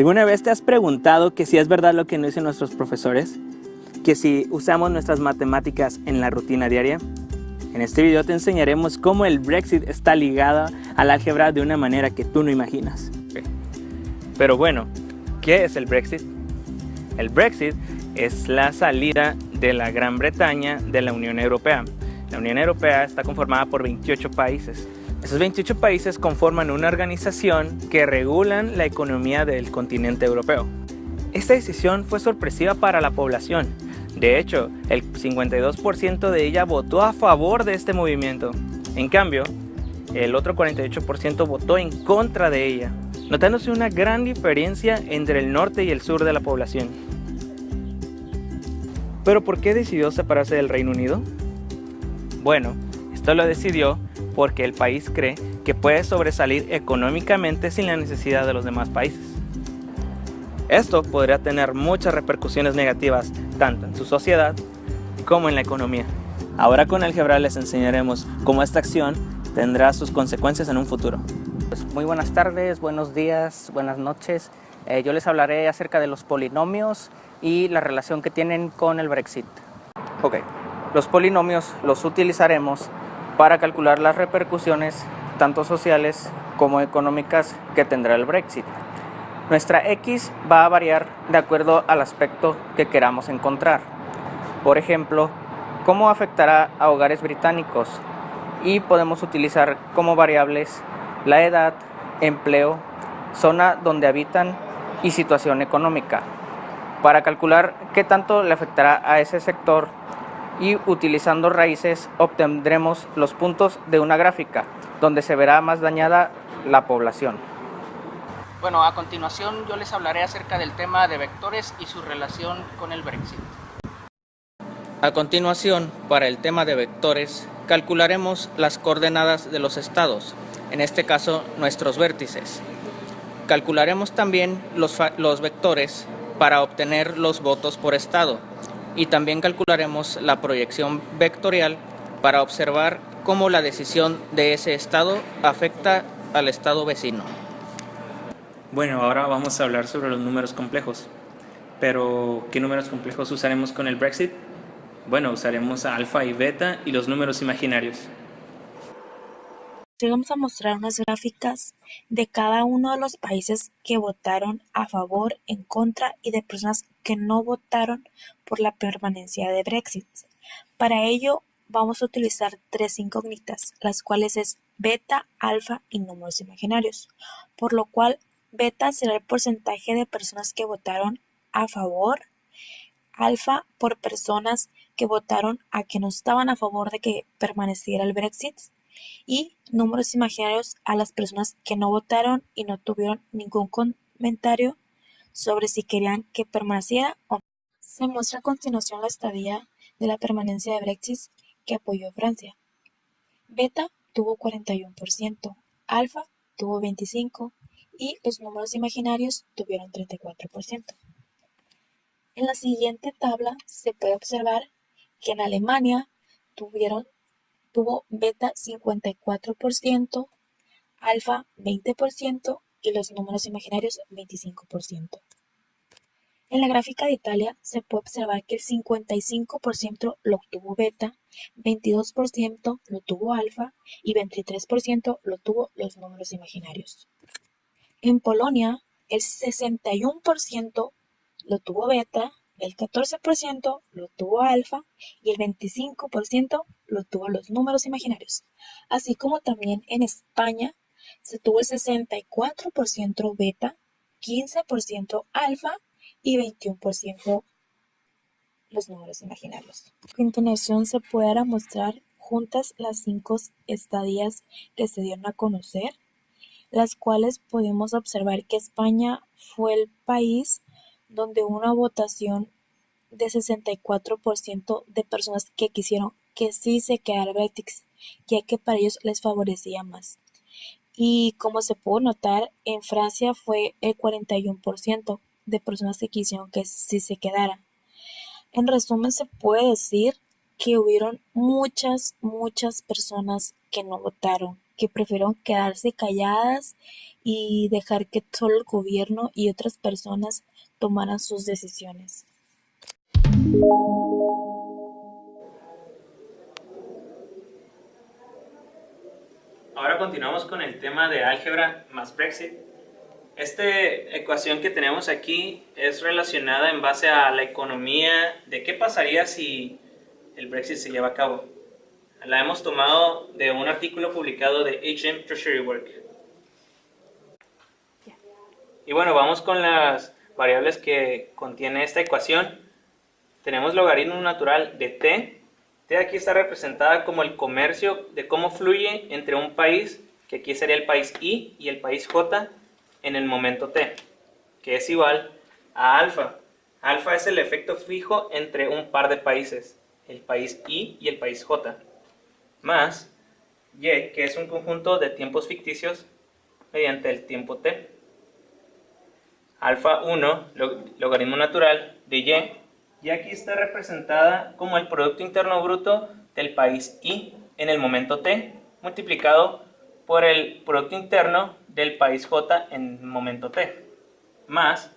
¿Alguna vez te has preguntado que si es verdad lo que nos dicen nuestros profesores? ¿Que si usamos nuestras matemáticas en la rutina diaria? En este video te enseñaremos cómo el Brexit está ligado al álgebra de una manera que tú no imaginas. Pero bueno, ¿qué es el Brexit? El Brexit es la salida de la Gran Bretaña de la Unión Europea. La Unión Europea está conformada por 28 países. Esos 28 países conforman una organización que regulan la economía del continente europeo. Esta decisión fue sorpresiva para la población. De hecho, el 52% de ella votó a favor de este movimiento. En cambio, el otro 48% votó en contra de ella, notándose una gran diferencia entre el norte y el sur de la población. ¿Pero por qué decidió separarse del Reino Unido? Bueno, esto lo decidió porque el país cree que puede sobresalir económicamente sin la necesidad de los demás países. Esto podría tener muchas repercusiones negativas tanto en su sociedad como en la economía. Ahora con álgebra les enseñaremos cómo esta acción tendrá sus consecuencias en un futuro. Muy buenas tardes, buenos días, buenas noches. Yo les hablaré acerca de los polinomios y la relación que tienen con el Brexit. Ok, los polinomios los utilizaremos para calcular las repercusiones tanto sociales como económicas que tendrá el Brexit. Nuestra X va a variar de acuerdo al aspecto que queramos encontrar. Por ejemplo, cómo afectará a hogares británicos, y podemos utilizar como variables la edad, empleo, zona donde habitan y situación económica, para calcular qué tanto le afectará a ese sector, y utilizando raíces obtendremos los puntos de una gráfica donde se verá más dañada la población. Bueno, a continuación yo les hablaré acerca del tema de vectores y su relación con el Brexit. A continuación, para el tema de vectores, calcularemos las coordenadas de los estados, en este caso nuestros vértices. Calcularemos también los vectores para obtener los votos por estado, y también calcularemos la proyección vectorial para observar cómo la decisión de ese estado afecta al estado vecino. Bueno, ahora vamos a hablar sobre los números complejos. Pero, ¿qué números complejos usaremos con el Brexit? Bueno, usaremos alfa y beta y los números imaginarios. Hoy vamos a mostrar unas gráficas de cada uno de los países que votaron a favor, en contra y de personas que no votaron por la permanencia de Brexit. Para ello vamos a utilizar tres incógnitas, las cuales es beta, alfa y números imaginarios, por lo cual beta será el porcentaje de personas que votaron a favor, alfa por personas que votaron a que no estaban a favor de que permaneciera el Brexit, y números imaginarios a las personas que no votaron y no tuvieron ningún comentario sobre si querían que permaneciera o no. Se muestra a continuación la estadía de la permanencia de Brexit que apoyó Francia. Beta tuvo 41%, alfa tuvo 25% y los números imaginarios tuvieron 34%. En la siguiente tabla se puede observar que en Alemania tuvo beta 54%, alfa 20% y los números imaginarios 25%. En la gráfica de Italia se puede observar que el 55% lo obtuvo beta, 22% lo tuvo alfa y 23% lo tuvo los números imaginarios. En Polonia, el 61% lo tuvo beta, el 14% lo tuvo alfa y el 25% lo tuvo los números imaginarios. Así como también en España se tuvo el 64% beta, 15% alfa y 21% los números imaginarios. A continuación se podrá mostrar juntas las 5 estadías que se dieron a conocer, las cuales podemos observar que España fue el país donde hubo una votación de 64% de personas que quisieron que sí se quedara Brexit, ya que para ellos les favorecía más. Y como se pudo notar, en Francia fue el 41% de personas que quisieron que sí se quedara. En resumen, se puede decir que hubieron muchas personas que no votaron, que prefirieron quedarse calladas y dejar que solo el gobierno y otras personas tomaran sus decisiones. Ahora continuamos con el tema de álgebra más Brexit. Esta ecuación que tenemos aquí es relacionada en base a la economía de qué pasaría si el Brexit se lleva a cabo. La hemos tomado de un artículo publicado de HM Treasury Work. Y bueno, vamos con las variables que contiene esta ecuación. Tenemos logaritmo natural de t. T aquí está representada como el comercio de cómo fluye entre un país, que aquí sería el país I, y el país J en el momento t, que es igual a alfa. Alfa es el efecto fijo entre un par de países, el país I y el país J, más y, que es un conjunto de tiempos ficticios mediante el tiempo t. Alfa 1, logaritmo natural de y aquí está representada como el Producto Interno Bruto del país I en el momento t, multiplicado por el Producto Interno del país J en el momento t, más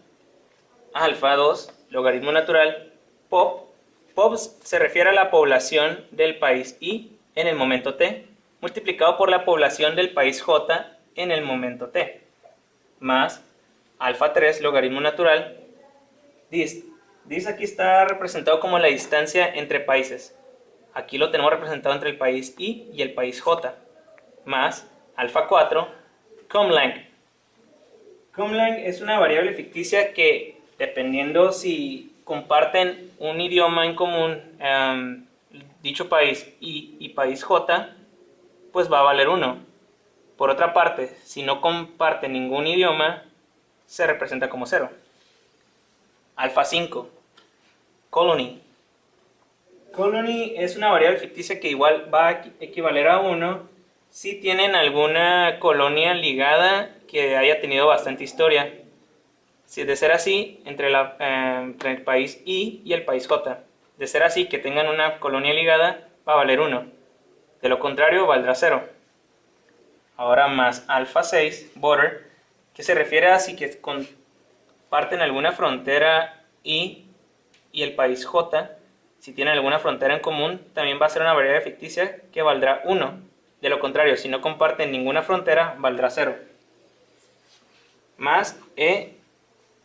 alfa 2, logaritmo natural, POP. POP se refiere a la población del país I en el momento t, multiplicado por la población del país J en el momento t, más alfa 3, logaritmo natural, dist. Dist aquí está representado como la distancia entre países. Aquí lo tenemos representado entre el país I y el país J, más alfa 4, comlang. Comlang es una variable ficticia que, dependiendo si comparten un idioma en común, dicho país I y país J, pues va a valer 1. Por otra parte, si no comparte ningún idioma, se representa como 0. Alfa 5, colony. Colony es una variable ficticia que igual va a equivaler a 1 si tienen alguna colonia ligada que haya tenido bastante historia. Si de ser así, entre el país I y el país J. De ser así, que tengan una colonia ligada, va a valer 1. De lo contrario, valdrá 0. Ahora más alfa 6, border, que se refiere a si que comparten alguna frontera I y el país J. Si tienen alguna frontera en común, también va a ser una variable ficticia que valdrá 1. De lo contrario, si no comparten ninguna frontera, valdrá 0. Más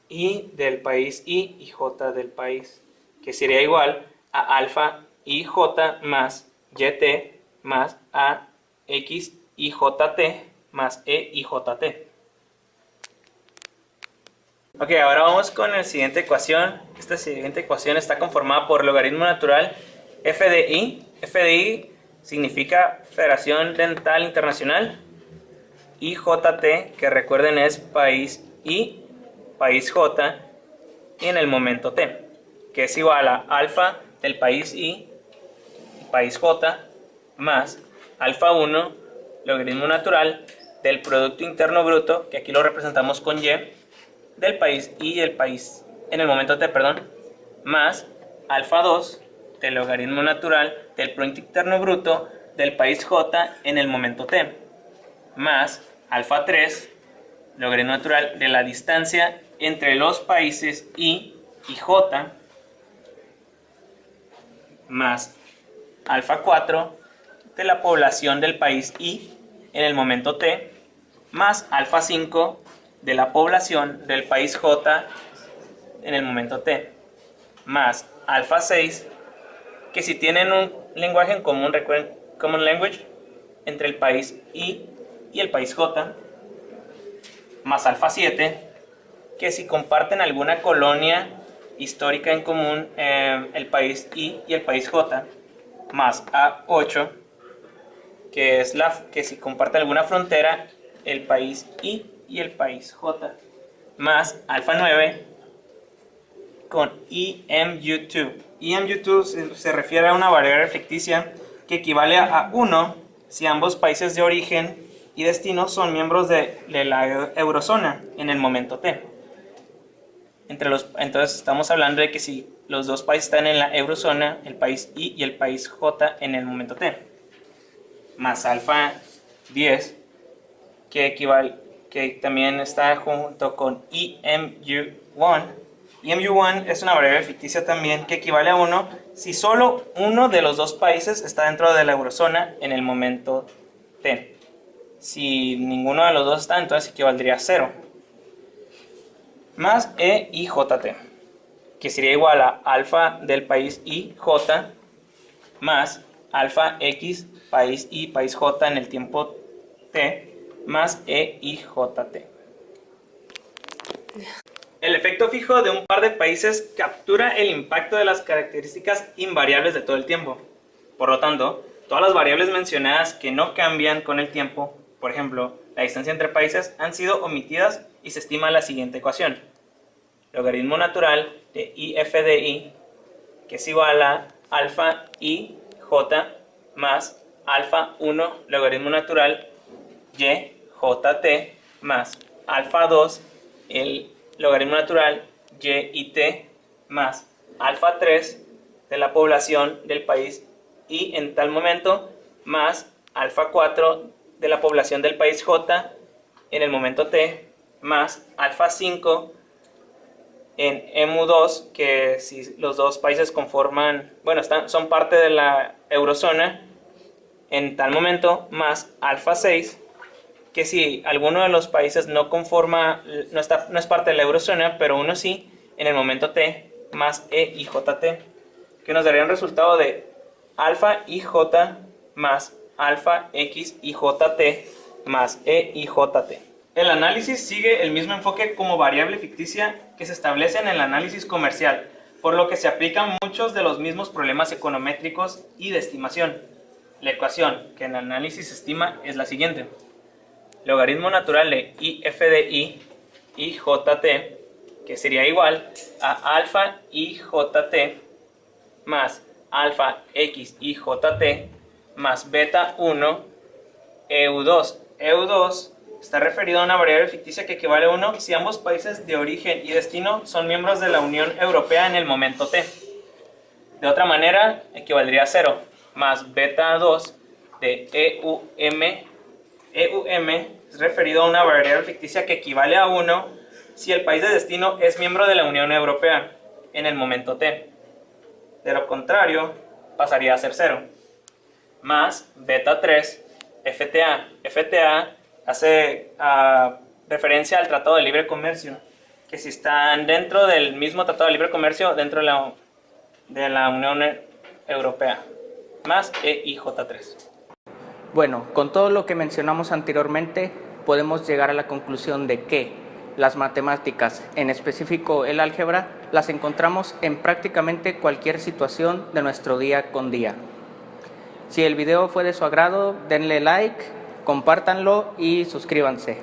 I del país I y J del país, que sería igual a alfa IJ más YT más AX IJT más EIJT. Ok, ahora vamos con la siguiente ecuación. Esta siguiente ecuación está conformada por logaritmo natural f de i. F de i significa Federación Dental Internacional. IJT, que recuerden es país I, país J, y en el momento t, que es igual a alfa del país I, país J, más alfa 1, logaritmo natural del Producto Interno Bruto, que aquí lo representamos con y, del país I y el país en el momento t, más alfa 2 del logaritmo natural del Producto Interno Bruto del país J en el momento t, más alfa 3 logaritmo natural de la distancia entre los países I y J, más alfa 4 de la población del país I en el momento t, más alfa 5 de la población del país J en el momento t, más alfa 6, que si tienen un lenguaje en común, recuerden, common language, entre el país I y el país J, más alfa 7, que si comparten alguna colonia histórica en común, el país I y el país J, más A8, que es que si comparten alguna frontera, el país I y el país J, más alfa 9 con EMU2. EMU2 se refiere a una variable ficticia que equivale a 1 si ambos países de origen y destino son miembros de la eurozona en el momento t. Entonces estamos hablando de que si los dos países están en la eurozona, el país I y el país J en el momento t, más alfa 10, que también está junto con EMU1. EMU1 es una variable ficticia también que equivale a 1 si solo uno de los dos países está dentro de la eurozona en el momento t. Si ninguno de los dos está, entonces equivaldría a 0. Más EIJT, que sería igual a alfa del país I, J, más alfa X, país I, país J en el tiempo t, más EIJT. El efecto fijo de un par de países captura el impacto de las características invariables de todo el tiempo. Por lo tanto, todas las variables mencionadas que no cambian con el tiempo, por ejemplo, la distancia entre países, han sido omitidas y se estima la siguiente ecuación. Logaritmo natural de IF de I, que es igual a alfa IJ más alfa 1 logaritmo natural YJT más alfa 2 el logaritmo natural YIT más alfa 3 de la población del país I en tal momento más alfa 4 de la población del país J en el momento t más alfa 5 en EMU2, que si los dos países conforman, bueno, son parte de la eurozona en tal momento, más alfa 6, que si alguno de los países no conforma, no es parte de la eurozona, pero uno sí, en el momento t, más EIJT, que nos daría un resultado de alfa IJ más alfa XIJT más EIJT. El análisis sigue el mismo enfoque como variable ficticia que se establece en el análisis comercial, por lo que se aplican muchos de los mismos problemas econométricos y de estimación. La ecuación que en el análisis se estima es la siguiente. Logaritmo natural de IF de I, IJT, que sería igual a alfa IJT más alfa XIJT más beta 1 EU2. EU2 está referido a una variable ficticia que equivale a 1 si ambos países de origen y destino son miembros de la Unión Europea en el momento t. De otra manera, equivaldría a 0, más beta 2 de EUM es referido a una variable ficticia que equivale a 1 si el país de destino es miembro de la Unión Europea en el momento t. De lo contrario, pasaría a ser 0, más beta 3 FTA. FTA hace referencia al Tratado de Libre Comercio, que si están dentro del mismo Tratado de Libre Comercio, dentro de la Unión Europea, más EIJ3. Bueno, con todo lo que mencionamos anteriormente, podemos llegar a la conclusión de que las matemáticas, en específico el álgebra, las encontramos en prácticamente cualquier situación de nuestro día con día. Si el video fue de su agrado, denle like, compártanlo y suscríbanse.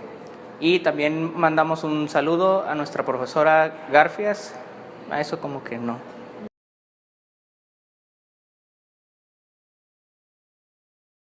Y también mandamos un saludo a nuestra profesora Garfias. A eso como que no.